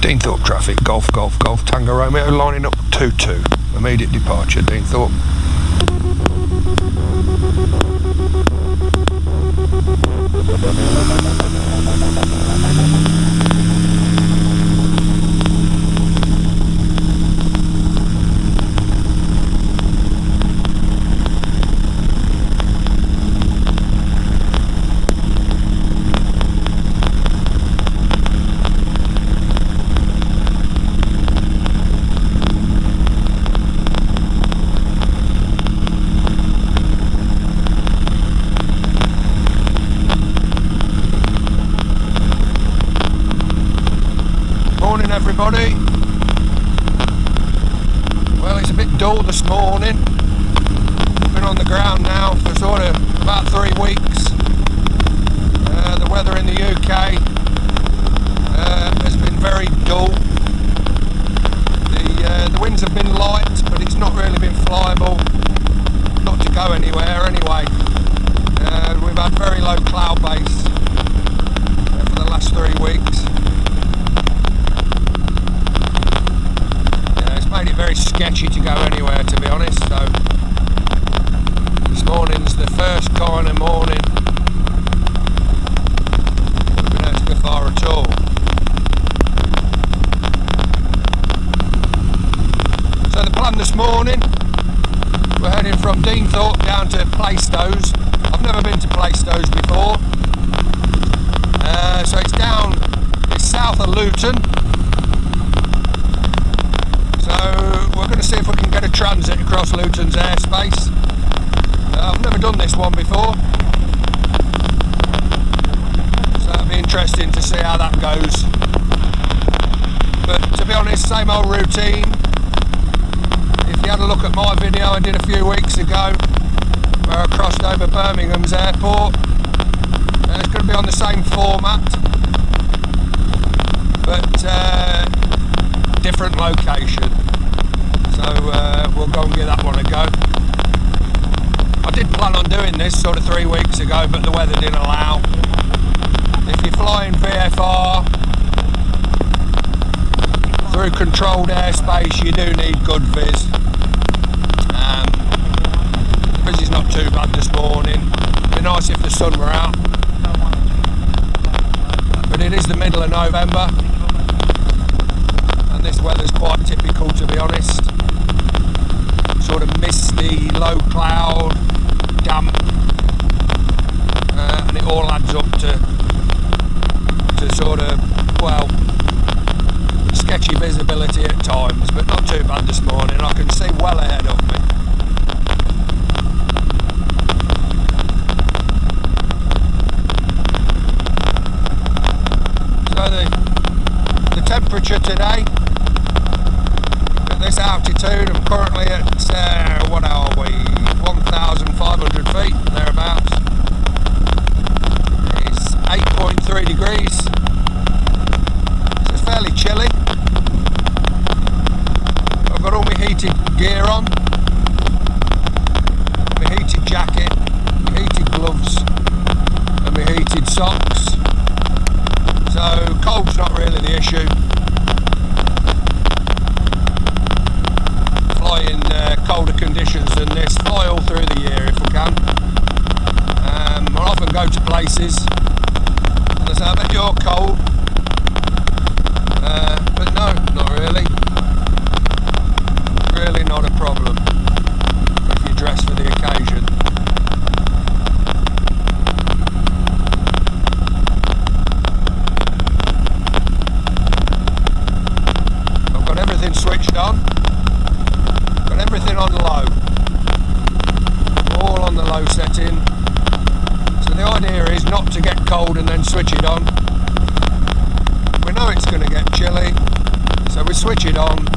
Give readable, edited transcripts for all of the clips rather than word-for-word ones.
Deenethorpe traffic, Golf, Golf, Golf, Tango Romeo, lining up 2-2. Immediate departure, Deenethorpe. Morning everybody. Well, it's a bit dull this morning. Been on the ground now for sort of about 3 weeks. The weather in the UK has been very dull. The winds have been light, but it's not really been flyable. Not to go anywhere anyway. We've had very low cloud base for the last 3 weeks. Made it very sketchy to go anywhere, to be honest. So this morning's the first kind of morning we've been able to go far at all. So the plan this morning, we're heading from Deenethorpe down to Plaistows. I've never been to Plaistows before, so it's south of Luton. So we're going to see if we can get a transit across Luton's airspace. I've never done this one before, so it'll be interesting to see how that goes. But to be honest, same old routine. If you had a look at my video I did a few weeks ago where I crossed over Birmingham's airport, it's going to be on the same format, but different location. So we'll go and give that one a go. I did plan on doing this sort of 3 weeks ago, but the weather didn't allow. If you're flying VFR through controlled airspace, you do need good viz. The viz is not too bad this morning. It'd be nice if the sun were out, but it is the middle of November. This weather's quite typical, to be honest. Sort of misty, low cloud, damp, and it all adds up to sort of, well, sketchy visibility at times, but not too bad this morning. I can see well ahead of me. So the temperature today, this altitude, I'm currently at, what are we, 1,500 feet, thereabouts. It's 8.3 degrees, so it's fairly chilly. I've got all my heated gear on, my heated jacket, my heated gloves, and my heated socks. So cold's not really the issue. In colder conditions than this, fly all through the year if we can. I'll often go to places and I say, I bet you're cold, but no, not really. Really not a problem if you dress for the occasion. I've got everything switched on. Everything on low, all on the low setting. So the idea is not to get cold and then switch it on. We know it's going to get chilly, so we switch it on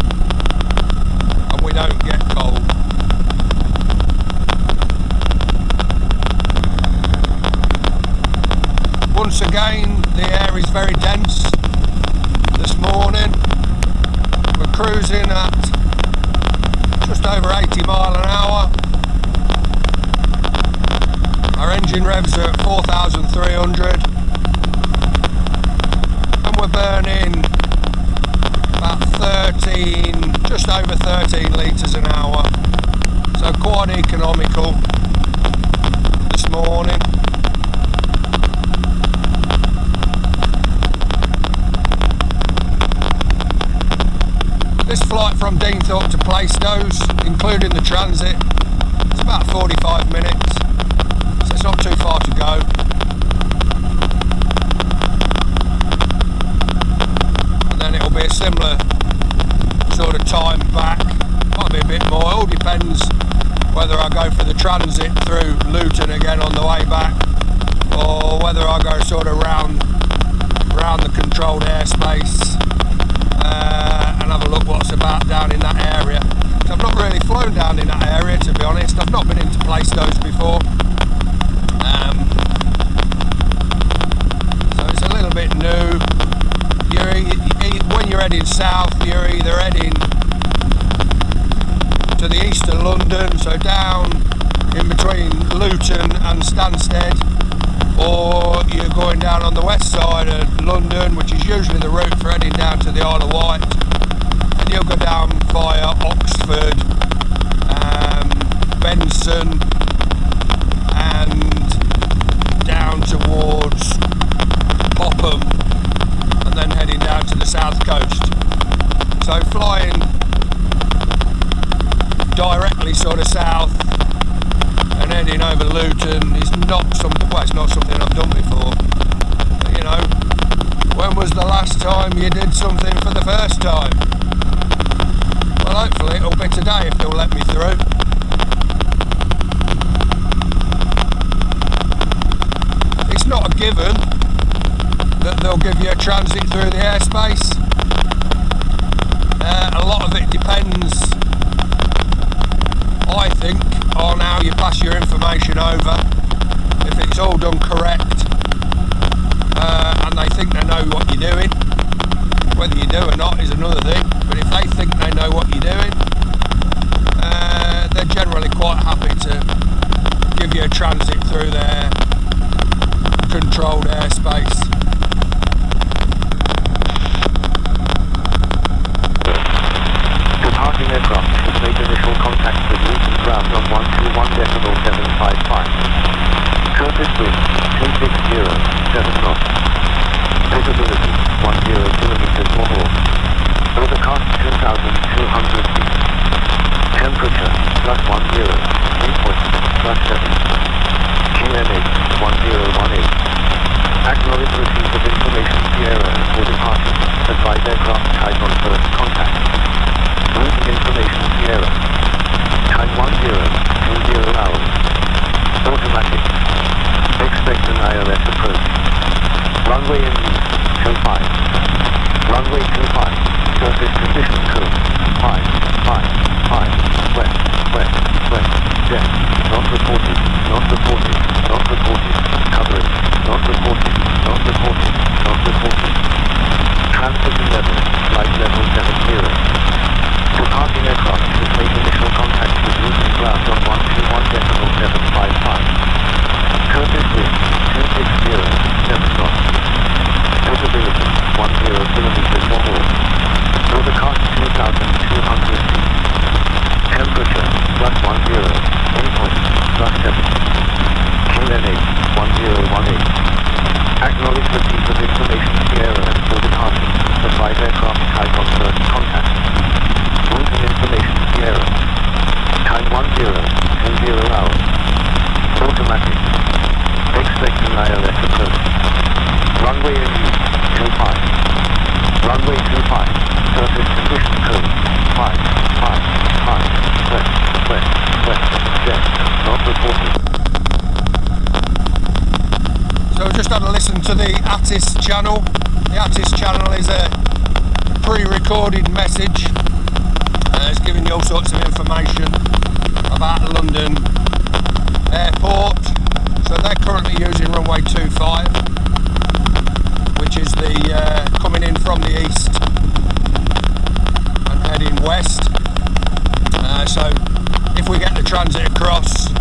and we don't get cold. Once again, the air is very dense this morning. We're cruising at just over 80 mile an hour. Our engine revs are at 4,300 and we're burning Deenethorpe to Plaistows, including the transit. It's about 45 minutes, so it's not too far to go. And then it'll be a similar sort of time back, might be a bit more, it all depends whether I go for the transit through Luton again on the way back, or whether I go sort of round the controlled airspace and have a look what's about down in that area. So I've not really flown down in that area, to be honest. I've not been into Plaistows before, so it's a little bit new. When you're heading south, you're either heading to the east of London, so down in between Luton and Stansted, or you're going down on the west side of London, which is usually the route for heading down to the Isle of Wight, and you'll go down via Oxford, Benson, and down towards Popham, and then heading down to the south coast. So flying directly sort of south and heading over Luton is not something, well, it's not something I've done before. But, you know, when was the last time you did something for the first time? Well, hopefully it'll be today if they'll let me through. It's not a given that they'll give you a transit through the airspace. A lot of it depends, I think, on how you pass your information over. If it's all done correct and they think they know what you're doing, whether you do or not is another thing, but if they think they know what you're doing, they're generally quite happy to give you a transit through their controlled airspace. Departing aircraft has made initial contact with Luton ground on 121.755. Surface wind 260, 7 knots. Visibility 10 kilometers or more. Overcast 2,200 feet. Temperature +10, dew point +7. QNH 1018. Acknowledge receipt of information Sierra and for departure. Advise aircraft type on first contact. Routing information Sierra. Time 1020 hours. Automatic. Expect an ILS approach. Runway in use 25. Runway 25. Surface condition code 555. West. Depth. Not reported. Coverage. Not reported. Transmission level. Flight level 70. Departing aircraft has made initial contact with Luton ground on 121.755. Surface wind 260, 7 knots. Visibility 10 kilometers or more. Overcast 2,200 feet. Temperature +10, dew point +7. QNH 1018. Acknowledge receipt of information Sierra and for departure. Advise aircraft type on first contact. Routing information Sierra. Time 1020 hours. Automatic. Expect an ILS approach. Runway in use 25. Runway 25. Surface condition code 555. West. Depth. Not reported. So we've just had a listen to the ATIS channel. The ATIS channel is a pre-recorded message. It's giving you all sorts of information about London Airport. So they're currently using runway 25, which is the coming in from the east and heading west. So if we get the transit across,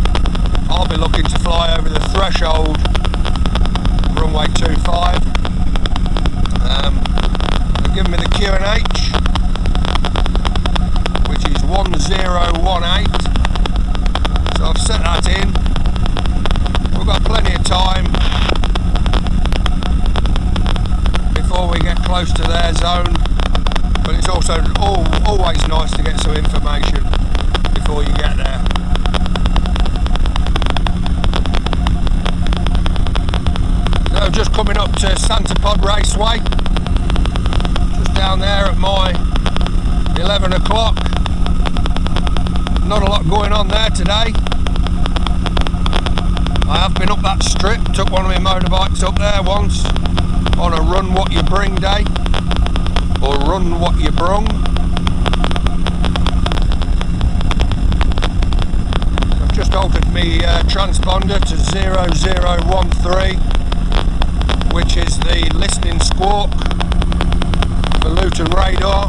I'll be looking to fly over the threshold runway 25. They've given me the QNH, which is 1018. So I've set that in. We've got plenty of time before we get close to their zone, but But it's also always nice to get some information before you get there. So just coming up to Santa Pod Raceway, just down there at my 11 o'clock. Not a lot going on there today. I have been up that strip, took one of my motorbikes up there once on a run what you bring day, or run what you brung. I've just altered my transponder to 0013, which is the listening squawk for Luton radar.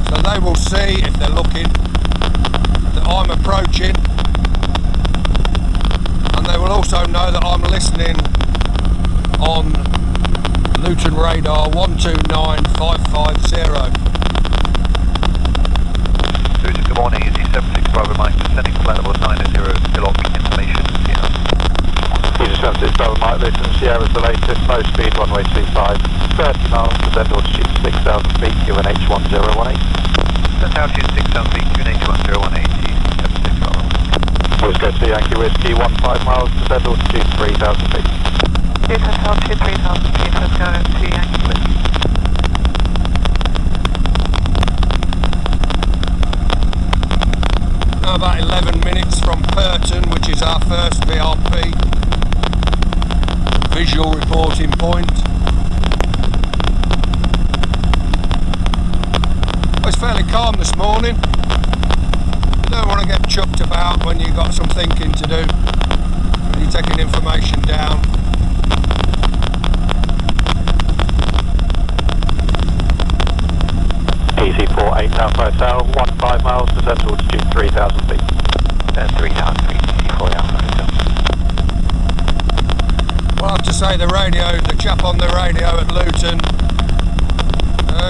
So they will see, if they're looking, that I'm approaching, and they will also know that I'm listening on Luton radar 129550. Luton, good morning, Easy 765 Mike, descending flight level 90 Illock information, Sierra. Easy 765 Mike, Luton, Sierra is the latest, low speed, runway 25, 30 miles, descend altitude 6,000 feet, QNH 1018. Descent altitude 6,000 feet, QNH 1018, Easy 765. Whiskey to Yankee Whiskey, 15 miles, descend altitude 3,000 feet. Descent altitude 3,000 feet, let's go to Yankee Whiskey. Now about 11 minutes from Purton, which is our first VRP visual reporting point. It's fairly calm this morning. You don't want to get chucked about when you've got some thinking to do, when you're taking information down. Easy 48 Alpha Hotel, 15 miles, descend altitude 3,000 feet. Then 3,000 feet, Easy 48 Alpha Hotel. Well, I have to say the chap on the radio at Luton,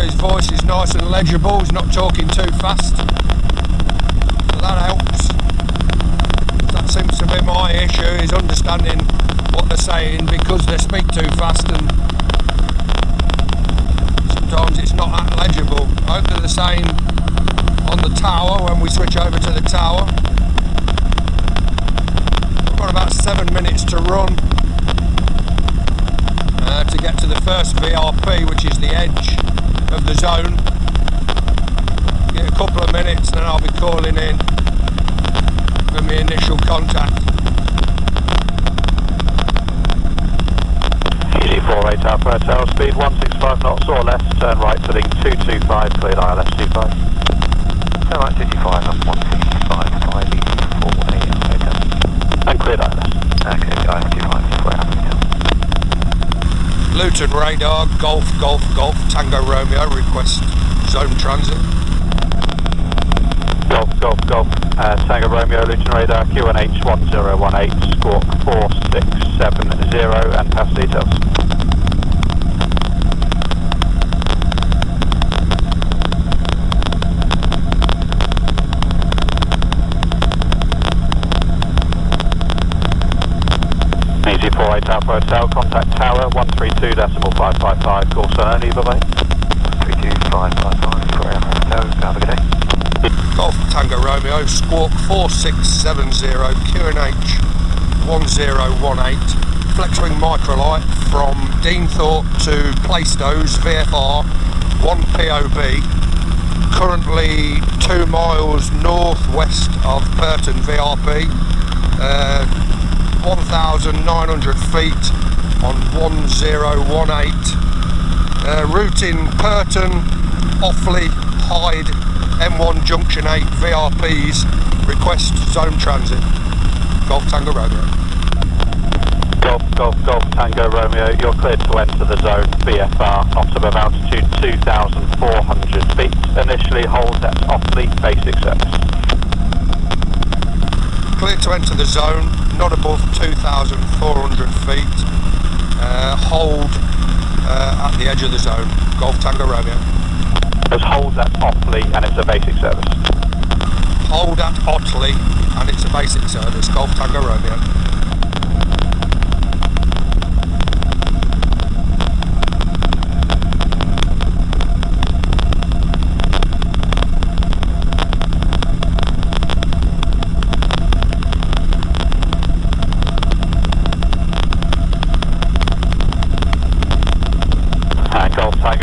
his voice is nice and legible, he's not talking too fast, so that helps. That seems to be my issue, is understanding what they're saying, because they speak too fast and sometimes it's not that legible. I hope they're the same on the tower when we switch over to the tower. We've got about 7 minutes to run to get to the first VRP, which is the edge of the zone. Get a couple of minutes, then I'll be calling in for my initial contact. Easy 48 Alpha Hotel, speed 165 knots or less, turn right heading 225, cleared ILS 25. Turn right 25, up 165, 5 Easy 48 Alpha Hotel. And cleared ILS. Okay, ILS 25, 4 Alpha Hotel. Luton radar, Golf, Golf, Golf, Tango Romeo, request zone transit. Golf, Golf, Golf, Tango Romeo, Luton radar, QNH 1018, squawk 4670, and pass details. Easy 48 Alpha Hotel, contact tower 132.555, call sign only, bye-bye. 32555, 4 Alpha Hotel, have a good day. Golf Tango Romeo, squawk 4670, QNH 1018, Flexwing Microlight from Deenethorpe to Plaistows, VFR 1POB, currently 2 miles northwest of Purton VRP, 1,900 feet on 1018, routing Purton, Offley, Hyde, M1 Junction 8 VRPs, request zone transit. Golf Tango Romeo. Golf, Golf, Golf, Tango Romeo, you're cleared to enter the zone, VFR, optimum altitude 2,400 feet, initially hold at Offley, basic service. Clear to enter the zone, not above 2,400 feet, hold at the edge of the zone. Golf Tango Romeo. There's hold at Offley and it's a basic service. Hold at Otley and it's a basic service. Golf Tango Romeo.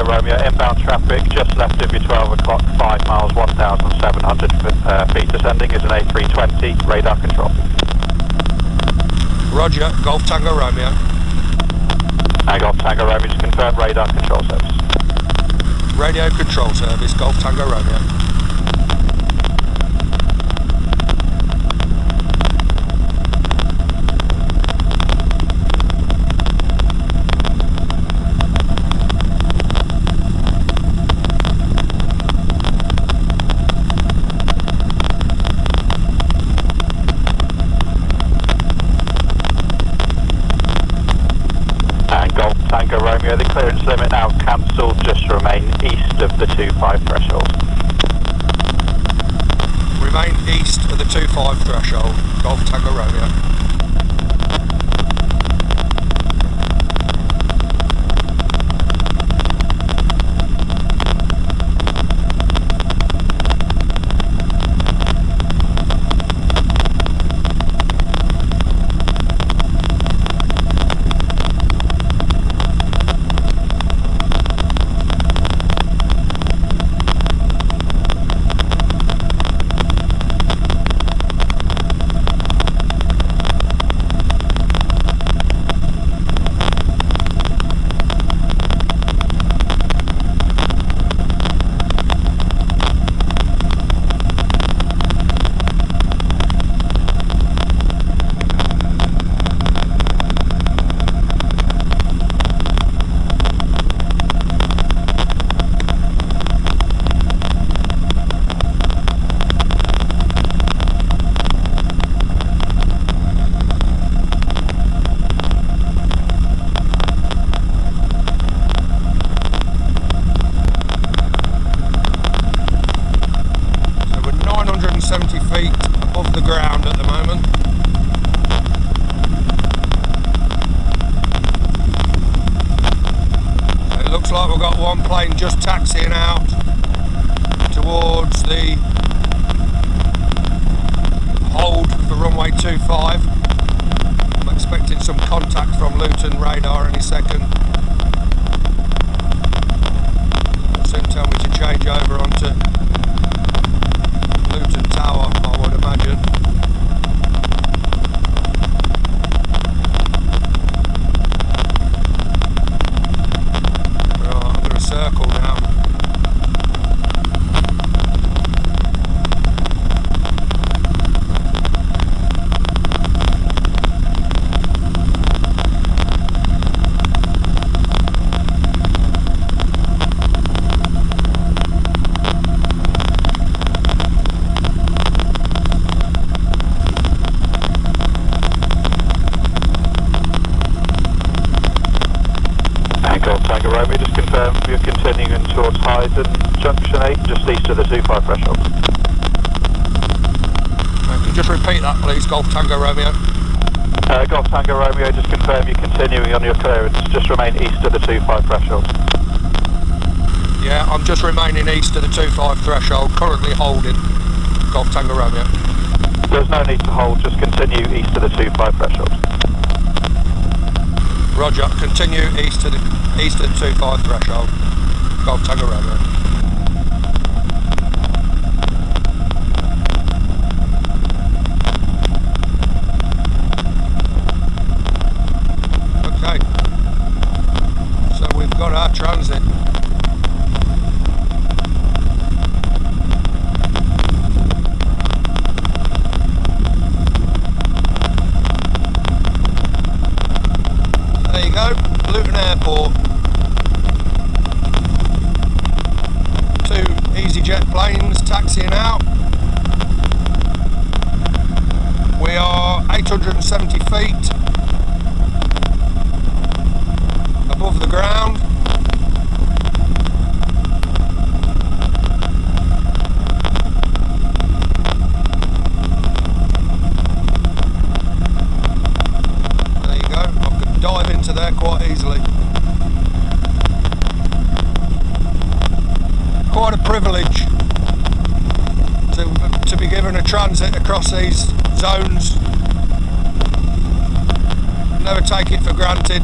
Romeo, inbound traffic just left of your 12 o'clock, 5 miles, 1,700 feet ascending is an A320, radar control. Roger, Golf Tango Romeo. And Golf Tango Romeo, just confirm radar control service. Radio control service, Golf Tango Romeo. Tango Romeo, the clearance limit now cancelled, just remain east of the 25 threshold. Remain east of the 25 threshold, Golf Tango Romeo. Just taxiing out towards the hold for runway 25. I'm expecting some contact from Luton radar any second. They'll soon tell me to change over onto Luton Tower, I would imagine. Circle now. Tango Romeo, just confirm you're continuing towards Hyden Junction 8, just east of the 25 threshold. Can you just repeat that please, Golf Tango Romeo? Golf Tango Romeo, just confirm you're continuing on your clearance, just remain east of the 25 threshold. Yeah, I'm just remaining east of the 25 threshold, currently holding Golf Tango Romeo. There's no need to hold, just continue east of the 25 threshold. Roger, continue east of the 25 threshold, Golf Tango Romeo. Okay, so we've got our transit. There you go, Luton Airport. Two EasyJet planes taxiing out. We are 870 feet above the ground. There you go, I could dive into there quite easily. Quite a privilege to be given a transit across these zones. Never take it for granted.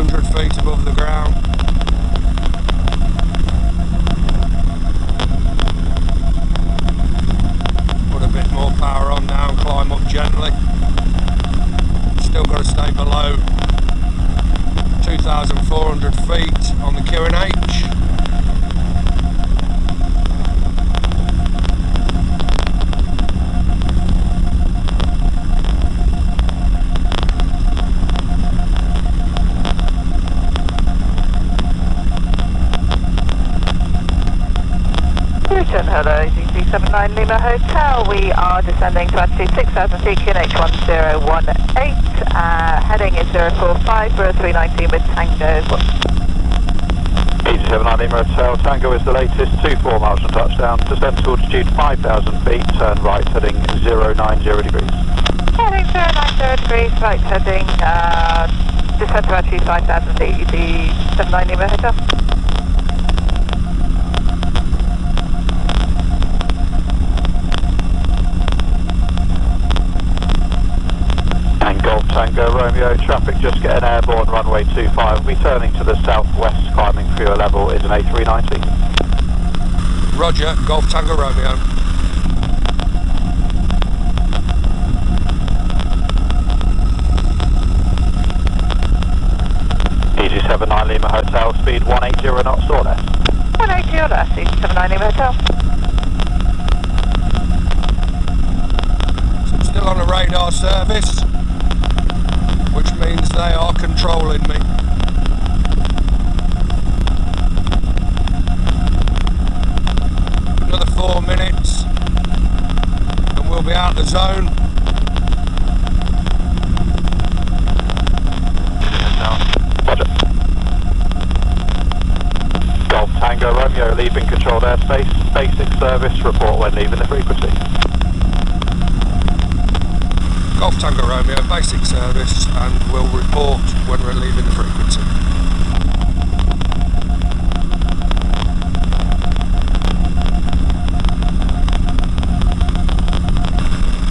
600 feet above the ground. Put a bit more power on now and climb up gently. Still got to stay below 2,400 feet on the QNH. Luton, hello, ZC79 Lima Hotel. We are descending to altitude 6,000 feet, QNH 1018. Heading is 045 for 319 with Tango. Easy 79 Lima Hotel, Tango is the latest, 24 miles from touchdown, descend to altitude 5,000 feet, turn right, heading 090 degrees. Heading 090 degrees, right heading, descend to altitude 5,000 feet, Easy 79 Lima Hotel. Golf Tango Romeo, traffic just getting airborne, runway 25, we turning to the southwest, climbing for your level is an A390. Roger, Golf Tango Romeo. Easy 79 Lima Hotel, speed 180 knots or less. 180 or less, Easy 79 Lima Hotel. So I'm still on a radar service, which means they are controlling me. Another 4 minutes and we'll be out the zone. Roger. Golf Tango Romeo, leaving controlled airspace, basic service, report when leaving the frequency. Golf Tango Romeo, basic service, and we'll report when we're leaving the frequency.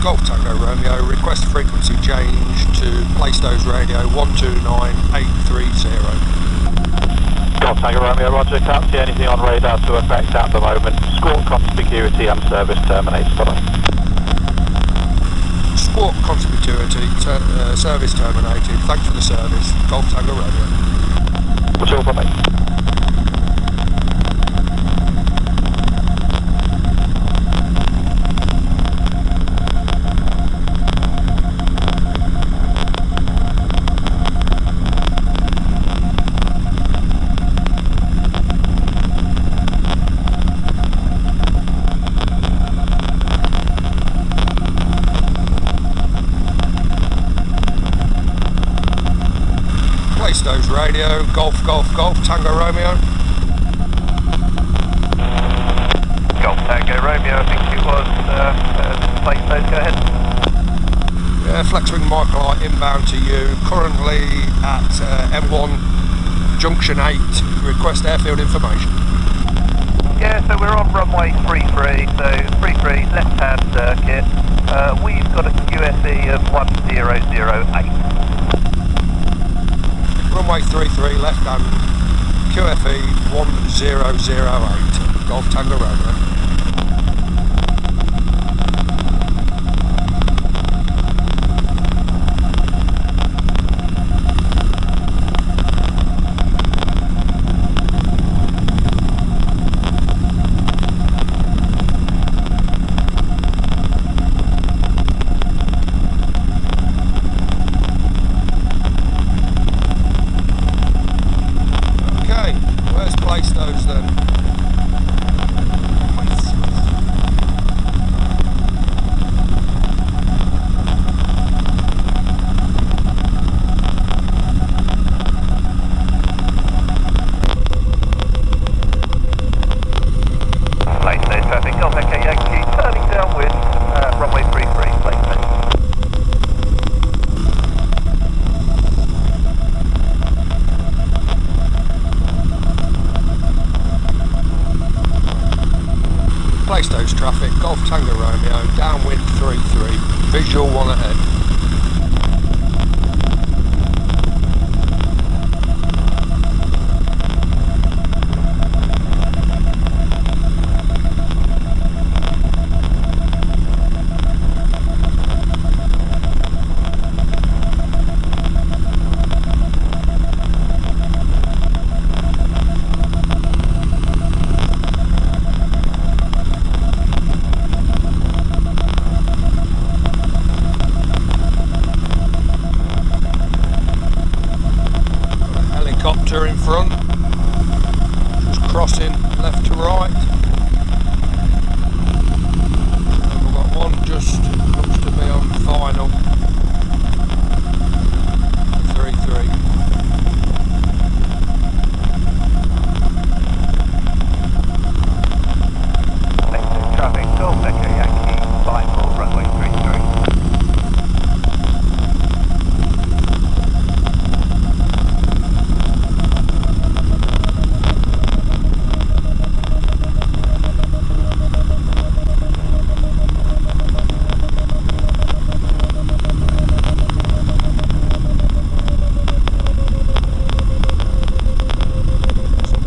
Golf Tango Romeo, request frequency change to Plaistows Radio 129830. Golf Tango Romeo, roger, can't see anything on radar to affect at the moment. Squawk conspicuity and service terminates, bye-bye. Squawk conspicuity, service terminated. Thanks for the service. Golf Tango Romeo. What's all for me? Plaistows Radio, Golf Tango Romeo. Golf Tango Romeo, I think it was. Plaistows, go ahead. Yeah, Flexwing Microlight inbound to you. Currently at M1 Junction 8. Request airfield information. Yeah, so we're on runway 33, so 33 left-hand circuit. We've got a QFE of 1008. Runway 33 left hand, QFE 1008, Golf Tango Romeo. Plaistows then. helicopter in front, just crossing left to right. And we've got one just looks to be on final. 3-3. Traffic, Golf Echo Yankee, final runway 33.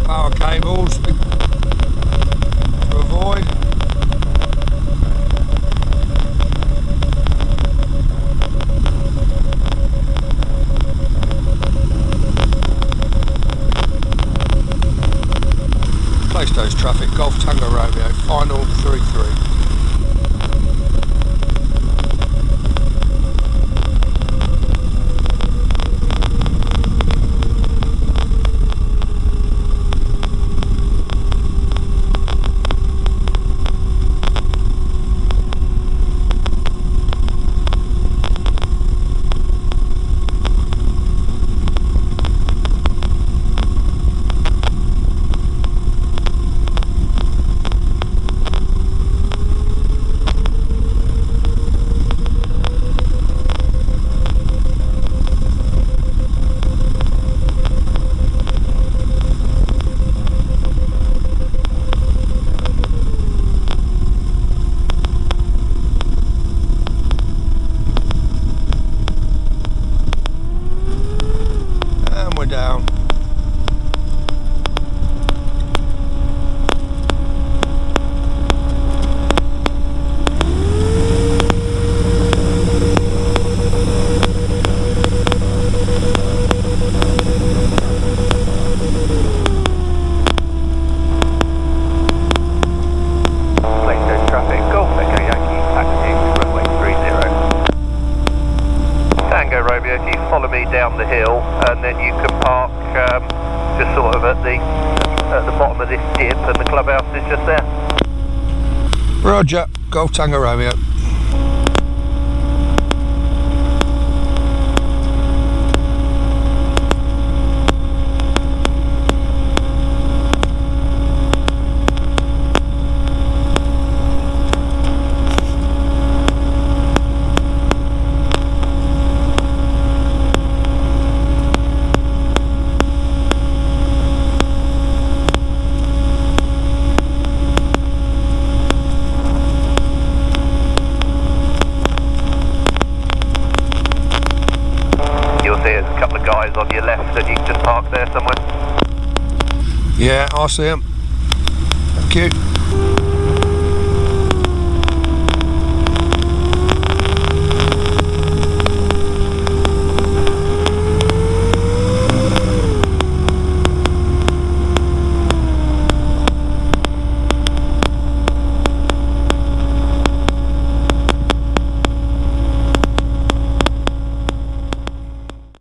Power cables to avoid. Plaistows traffic, Golf Tango Romeo, final 3-3. Down. Plaistows traffic, Golf Echo Yankee, taxi, runway 30. Tango Romeo, if you follow me down the hill, and then you can park just sort of at the bottom of this dip, and the clubhouse is just there. Roger, Golf Tango Romeo. There's a couple of guys on your left that you can just park there somewhere. Yeah, I see them. Thank you.